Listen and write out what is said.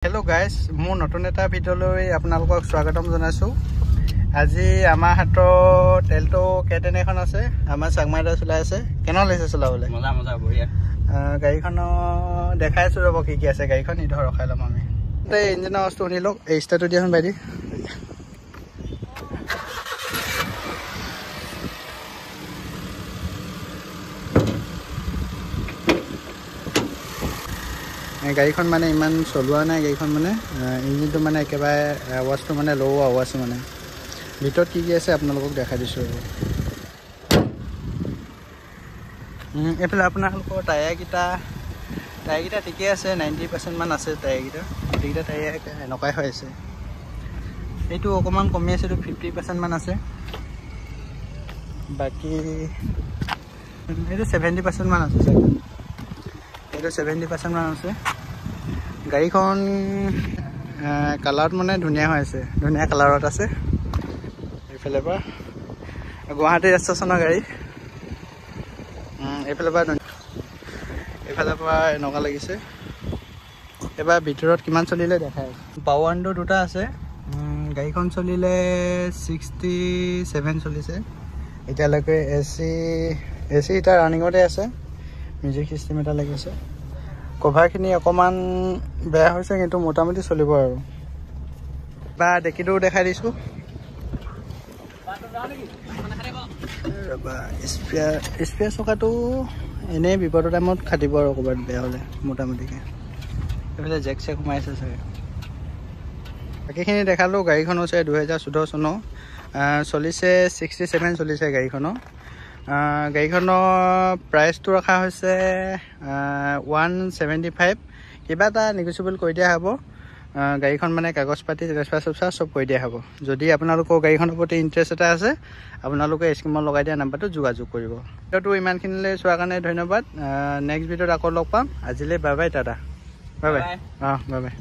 Hello guys, মোৰ নতুন এটা ভিডিঅ'লৈ আপোনালোকক স্বাগতম জনাইছো। আজি আমাৰ হাতৰ তেলটো কেটেন এখন আছে, আমাৰ চাগমাইদা চলাই আছে। কেনে লাগিছে চলাবলৈ? মজা মজা বঢ়িয়া। গাড়ীখন দেখাইছো ৰব কি কি আছে গাড়ীখন ইধৰ ৰখাই লম আমি। এই ইঞ্জিনৰ আৱাজটো শুনি লওক, এই ষ্টাৰ্টটো দিয়াচোন বাইদি। গাড়ীখন মানে ইমান চলোৱা নাই, গাড়ীখন মানে ইঞ্জিনটো মানে একেবাৰে আৱাজটো মানে ল' আৱাজ মানে। ভিতৰত কি কি আছে আপোনালোকক দেখাই দিছোঁ। এইফালে আপোনালোকৰ টায়াৰকেইটা ঠিকেই আছে, 90% মান আছে টায়াৰকেইটা। গোটেইকেইটা টায়াৰ এনেকুৱাই হৈ আছে। এইটো অকণমান কমি আছে, এইটো 50% মান আছে। বাকী এইটো 70% মান আছে চাগে, এইটো 70% মান আছে। গাড়ীখন কালাৰত মানে ধুনীয়া হৈ আছে, ধুনীয়া কালাৰত আছে। এইফালে পৰা গুৱাহাটী ষ্টেচনৰ গাড়ী, এইফালে পৰা এনেকুৱা লাগিছে। এবাৰ ভিতৰত কিমান চলিলে দেখাই পাৱাৰ উইণ্ডো দুটা আছে। গাড়ীখন চলিলে 67 চলিছে এতিয়ালৈকে। এচি এটা ৰানিঙতে আছে, মিউজিক চিষ্টেম এটা লাগিছে। কভাৰখিনি অকণমান বেয়া হৈছে, কিন্তু মোটামুটি চলিব আৰু। বা ডেকিটো দেখাই দিছোঁ। স্পেয়াৰ চকাটো এনেই বিপদৰ টাইমত খাটিব আৰু ক'ৰবাত বেয়া হ'লে মোটামুটিকৈ। এইফালে জেক চেক সোমাই আছে চাগে। বাকীখিনি দেখালোঁ। গাড়ীখন হৈছে 2014 চনৰ, চলিছে 67 চলিছে গাড়ীখনৰ। গাড়ীখনৰ প্ৰাইচটো ৰখা হৈছে 175। কিবা এটা নেগচিয়েবল কৰি দিয়া হ'ব। গাড়ীখন মানে কাগজ পাতি চব কৰি দিয়া হ'ব। যদি আপোনালোকৰ গাড়ীখনৰ প্ৰতি ইণ্টাৰেষ্ট এটা আছে, আপোনালোকে স্ক্ৰীনত লগাই দিয়া নাম্বাৰটো যোগাযোগ কৰিব। ভিডিঅ'টো ইমানখিনিলৈ চোৱাৰ কাৰণে ধন্যবাদ। নেক্সট ভিডিঅ'ত আকৌ লগ পাম। আজিলৈ bye bye, Tata, bye bye. Bye bye.